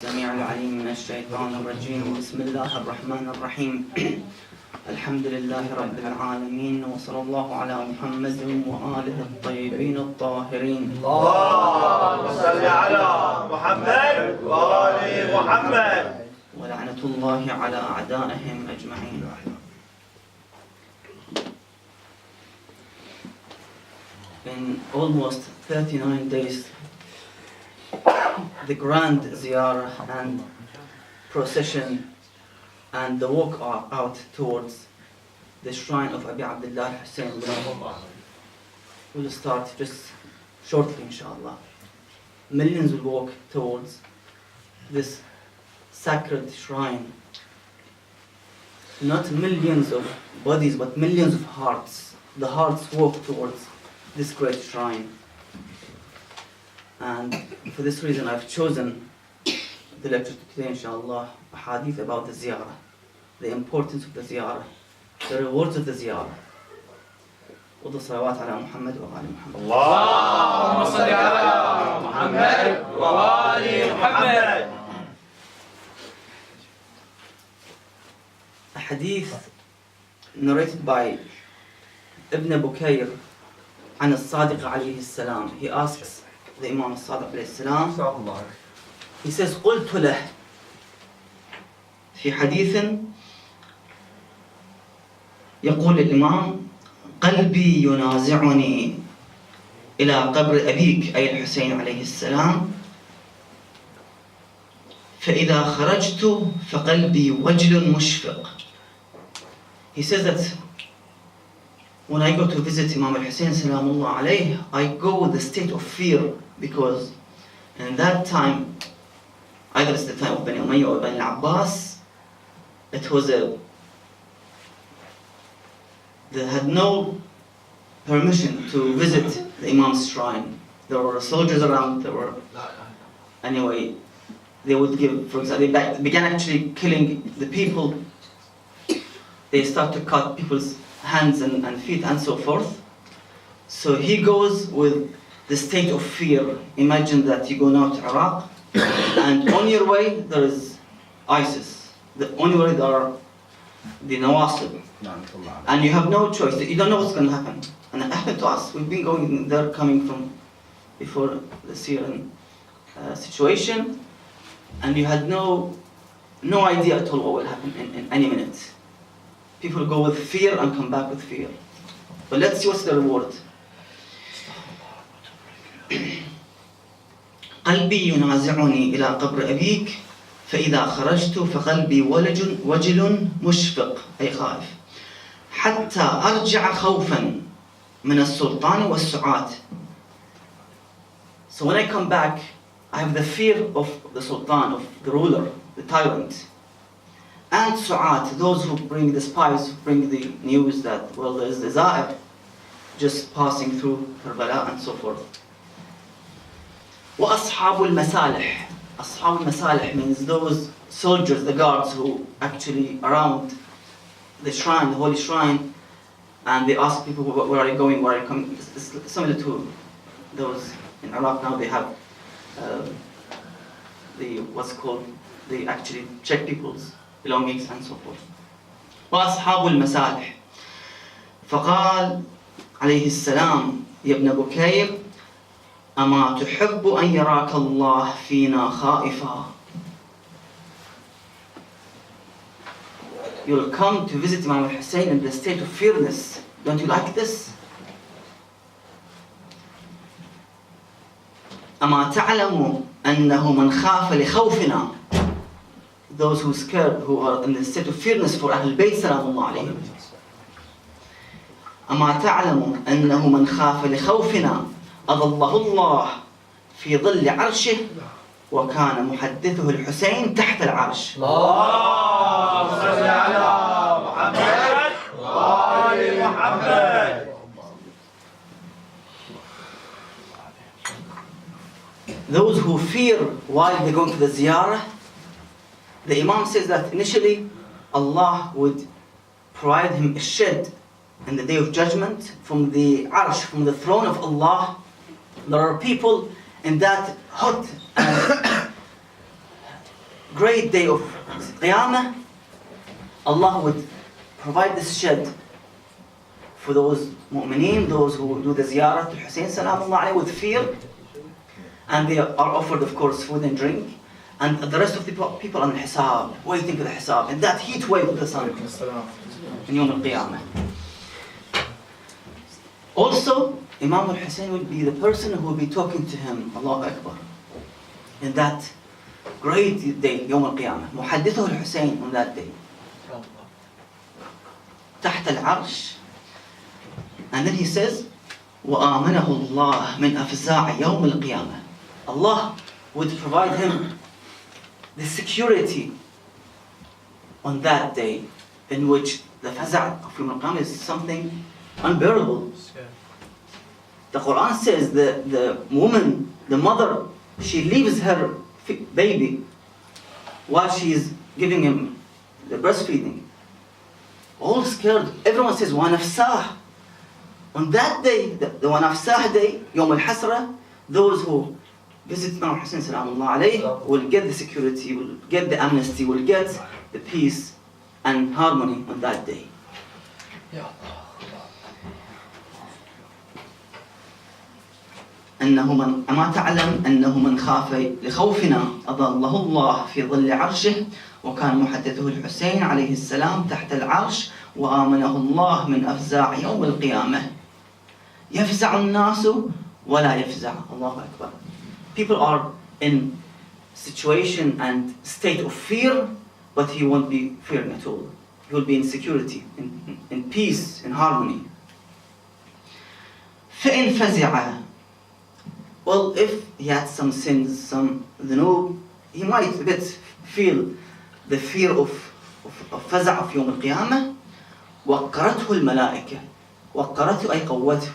السميع العليم من الشيطان الرجيم. بسم الله الرحمن الرحيم. الحمد لله رب العالمين، وصلى الله على محمد وآله الطيبين الطاهرين. اللهم صل على محمد وآل محمد. ولعنة الله على أعدائهم أجمعين. In almost 39 days, the grand ziyarah and procession and the walk out towards the shrine of Abi Abdullah Hussein will start just shortly, inshallah. Millions will walk towards this sacred shrine. Not millions of bodies, but millions of hearts. The hearts walk towards this great shrine. And for this reason I've chosen the lecture today, inshallah, a hadith about the ziyarah, the importance of the ziyarah, the rewards of the ziyarah. وضع صلوات على محمد وآل محمد. اللهم صل على محمد وآل محمد. A hadith narrated by Ibn Bukayr عن الصادق عليه السلام. He asks the Imam الصادق عليه السلام, he says, قلت له في حديث يقول الإمام قلبي ينازعني إلى قبر أبيك أي الحسين عليه السلام فإذا خرجت فقلبي وجل مشفق. He says that when I go to visit Imam al-Hussein salamullah alayh, I go with a state of fear, because in that time, either it's the time of Bani Umayyah or Bani Abbas, it was they had no permission to visit the Imam's shrine. There were soldiers around, anyway, they would give, for example, they began actually killing the people. They start to cut people's hands and feet and so forth. So he goes with the state of fear. Imagine that you go now to Iraq, and on your way there is ISIS. The only way there are the Nawasib. And you have no choice. You don't know what's going to happen. And it happened to us. We've been going there coming from before the Syrian situation, and you had no idea at all what will happen in any minute. People go with fear and come back with fear. But let's see what's the reward. قلبي ينازعني إلى قبر أبيك فإذا خرجت فقلبي وجل مشفق أي خائف حتى أرجع خوفا من السلطان والسعاة. So when I come back, I have the fear of the sultan, of the ruler, the tyrant, and su'at, those who bring the spies, who bring the news that, well, there is the Za'ir just passing through Karbala and so forth. وَأَصْحَابُ الْمَسَالِحِ. أصحاب المصالح means those soldiers, the guards who actually around the shrine, the holy shrine, and they ask people, where are you going, where are you coming? It's similar to those in Iraq now. They have they actually check people's belongings and so forth. وأصحاب المصالح. فقال عليه السلام يا ابن بكير أما تحب أن يراك الله فينا خائفا. You'll come to visit Imam al-Hussein in the state of fearness. Don't you like this? أما تعلم أنه من خاف لخوفنا. Those who are scared, who are in the state of fearness for Ahlul Bayt salamullah alayhim. أما تعلم أنه من خاف لخوفنا أظله الله في ظل عرشه وكان محدثه الحسين تحت العرش. اللهم صل على محمد وآل محمد. Those who fear while they go to the ziyarah, the Imam says that initially Allah would provide him a shed in the day of judgment from the arsh, from the throne of Allah. There are people in that hot and great day of Qiyamah, Allah would provide this shed for those mu'mineen, those who do the ziyarah to Hussein salamullah alayhi with fear, and they are offered, of course, food and drink, and the rest of the people on hisab, waiting for the hisab, in that heat wave of the sun, in Yawm al-Qiyamah. Also, Imam al-Hussein would be the person who will be talking to him, Allahu Akbar, in that great day, Yawm al-Qiyamah. محدثه الحسين on that day. تحت العرش. And then he says, وآمنه الله من أفزاع يوم القيامة. Allah would provide him the security on that day, in which the faza' of Yawm al-Qiyamah is something unbearable. The Quran says the woman, the mother, she leaves her baby while she is giving him the breastfeeding. All scared. Everyone says, وَنَفْسَاهُ. On that day, the وَنَفْسَاهُ day, يوم الحسرة, those who visit Imam Hussein salamullah alayhi will get the security, will get the amnesty, will get the peace and harmony on that day. أنه من أما تعلم أنه من خاف لخوفنا أظله الله في ظل عرشه وكان محدثه الحسين عليه السلام تحت العرش وآمنه الله من أفزاع يوم القيامة يفزع الناس ولا يفزع. الله أكبر. People are in situation and state of fear, but he won't be fearing at all. He will be in security, in peace, in harmony. فإن فزع. Well, if he had some sins, some ذنوب, he might a bit feel the fear of فزع في يوم القيامة. وقرته الملائكة. وقرته أي قوته.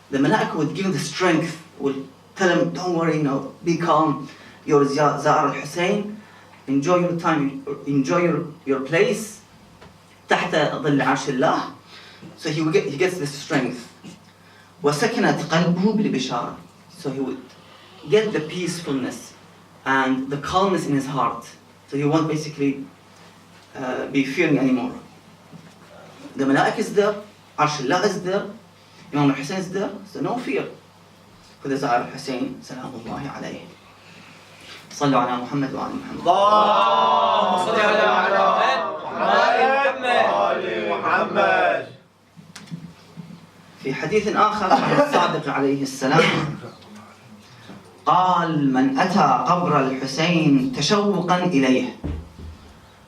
The malaika would give him the strength, would tell him, don't worry, no, be calm. You're Zahar al-Hussein. Enjoy your time, enjoy your place. تحت ظل عرش الله. So he gets the strength. وسكنت قلبه بالبشارة. So he would get the peacefulness and the calmness in his heart. So he won't basically be fearing anymore. The Malaik is there, Arsh Allah is there, Imam al-Hussein is there, so no fear for the Zahar al-Hussein, salamullahi alayhi. صلوا على محمد وعلى محمد. اللهم صل على محمد. في حديث آخر عن الصادق عليه السلام قال من أتى قبر الحسين تشوقا إليه.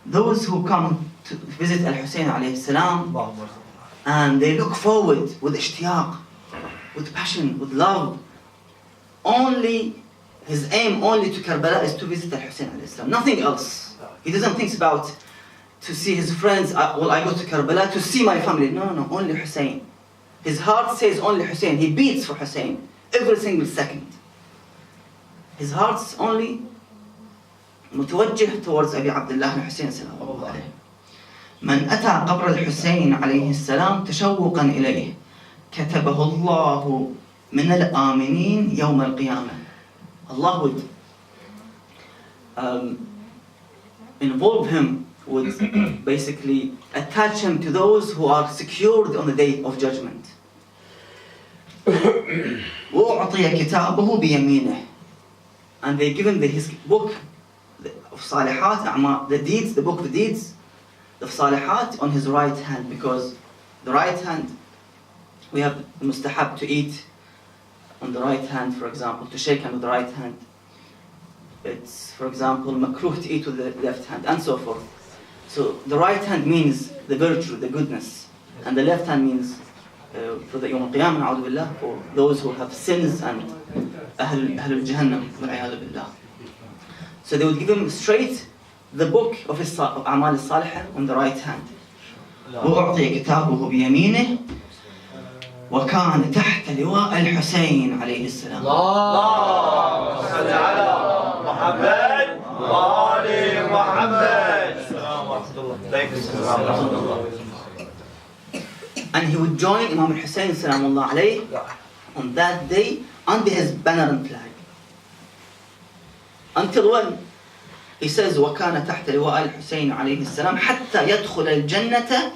Those who come to visit Al-Hussein عليه السلام and they look forward with اشتياق, with passion, with love. Only his aim only to Karbala is to visit Al-Hussein عليه السلام, nothing else. He doesn't think about to see his friends. Will I go to Karbala to see my family? No, only Hussein. His heart says only Hussein. He beats for Hussein every single second. His heart's only متوجه towards أبي عبد الله الحسين سلام الله عليه. من أتى قبر الحسين عليه السلام تشوقا إليه كتبه الله من الآمنين يوم القيامة. Allah would involve him, would basically attach him to those who are secured on the day of judgment. وأعطي كتابه بيمينه. And they give him his book of Salihat, the deeds, the book of the deeds of Salihat on his right hand, because the right hand, we have mustahab to eat on the right hand, for example, to shake hand with the right hand. It's, for example, makruh to eat with the left hand, and so forth. So the right hand means the virtue, the goodness, and the left hand means for the Yawm al-Qiyamah, na'udhu billah, for those who have sins and Ahl al-Jahannam, wal-'iyadhu billah. So they would give him straight the book of his A'mal al-Salihah on the right hand. وأعطي كتابه بيمينه وكان تحت لواء الحسين عليه السلام. اللهم صل على محمد وآل محمد. السلام ورحمة الله. And he would join Imam al-Hussein salamullah alayhi on that day under his banner and flag. Until when? He says, وَكَانَ تَحْتَ لِوَاءِ الْحُسَيْنِ عَلَيْهِ السَّلَامِ حَتَّى يَدْخُلَ الْجَنَّةَ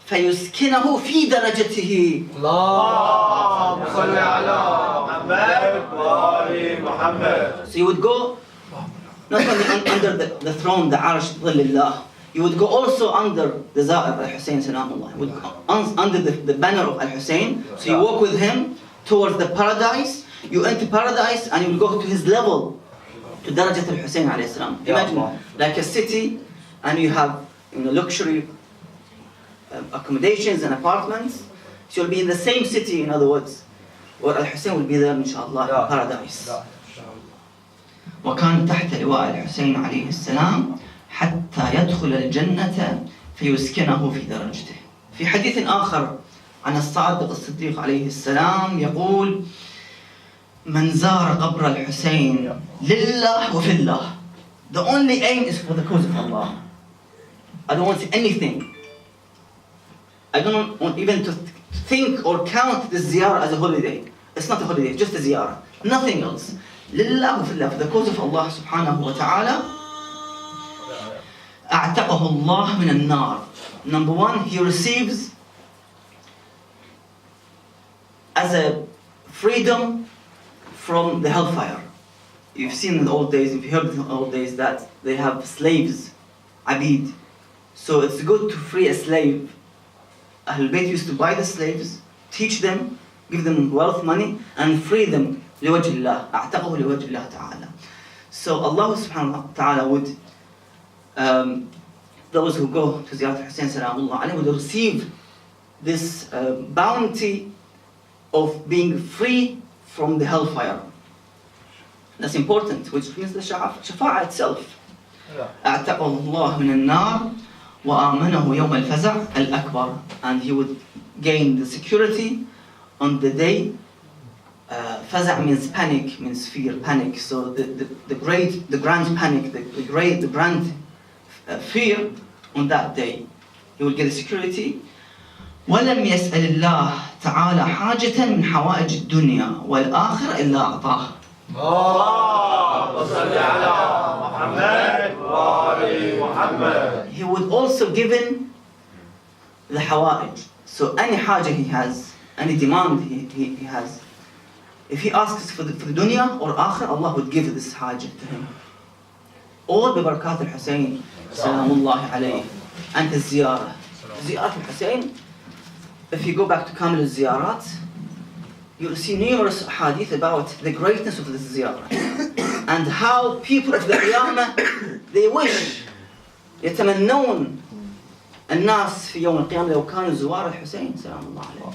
فَيُسْكِنَهُ فِي دَرَجَتِهِ. اللهم صل على محمد وآل محمد. So you would go not only under the throne, the Arsh Dhillillah, you would go also under the Za'ir al-Hussein Salamullah. You would go under the banner of al-Hussein. So you walk with him towards the paradise. You enter paradise and you will go to his level, to Darajat al-Hussein alayhi salam. Imagine like a city and you have luxury accommodations and apartments. So you'll be in the same city, in other words, where al-Hussein will be there inshallah in paradise. وكان تحت لواء الحسين عليه السلام حتى يدخل الجنة فيسكنه في درجته. في حديث آخر عن الصادق الصديق عليه السلام يقول: من زار قبر الحسين لله وفي الله. The only aim is for the cause of Allah. I don't want anything. I don't want even to think or count the ziyarah as a holiday. It's not a holiday, just a ziyarah. Nothing else. لله وفي الله, for the cause of Allah subhanahu wa ta'ala. أعتقه الله من النار. Number one, he receives as a freedom from the hellfire. You've seen in the old days, if you heard in the old days, that they have slaves, abid. So it's good to free a slave. Ahlul Bayt used to buy the slaves, teach them, give them wealth, money, and free them. لوجه الله. أعتقه لوجه الله تعالى. So Allah subhanahu wa ta'ala would, those who go to Ziyarat Hussein salamullah alayhi would receive this bounty of being free from the hellfire. That's important, which means the shafa'a itself. أعتقه الله من النار وآمنه يوم الفزع الأكبر. And he would gain the security on the day. Faza' means panic, means fear, panic. So the grand panic, the grand fear on that day. He will get the security. وَلَمْ يَسْأَلِ اللَّهِ تَعَالَى حَاجَةً مِنْ حَوَائِجِ الدُّنْيَا وَالْآخِرَةِ إِلَّا أَعْطَاهُ. اللهم صل على محمد وآل محمد. He would also given the hawa'ij. So any haja he has, any demand he has, if he asks for the dunya or akhir, Allah would give this haja to him. All bi barakat al-Hussein salamullahi alayhi and his ziyarah. Ziyarat al-Hussein, if you go back to Kamil al-Ziyarat, you'll see numerous hadith about the greatness of this ziyarah and how people of the Qiyamah, they wish يتمنون الناس في يوم القيامة لو كانوا زوار الحسين سلام الله عليه.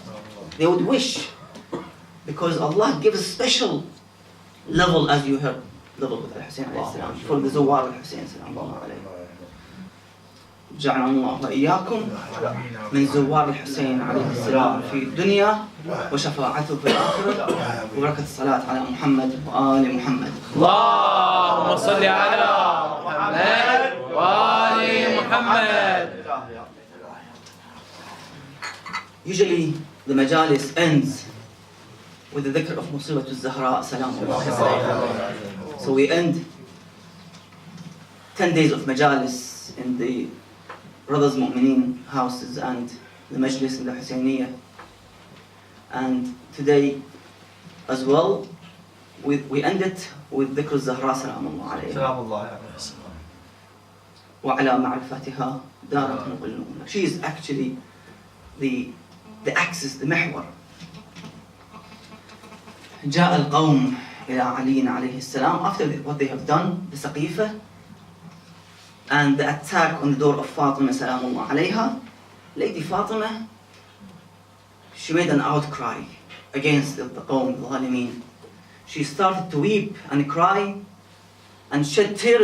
They would wish, because Allah gives a special level, as you heard, level with Al-Hussein alayhi salam, for the Zawar al-Hussein salam Allah alayhi. جعلنا الله وإياكم من زوار الحسين عليه السلام في الدنيا وشفاعته في الآخرة وبركة الصلاة على محمد وآل محمد. اللهم صل على محمد وآل محمد. Usually the majalis ends with the dhikr of Musibat al-Zahra salam Allah. So we end 10 days of majalis in the Brothers Mu'mineen houses and the majlis in the Husayniyah. And today as well, we end it with dhikr al-Zahra salam Allah alayhi. سلام الله عليه. وعلى معرفتها دارت مقلون. She is actually the axis, the محور. جاء القوم إلى علي عليه السلام after what they have done, the Saqifah, and the attack on the door of Fatima salamullah alayha. Lady Fatima, she made an outcry against the qawm, the Ghalimeen. She started to weep and cry and shed tears.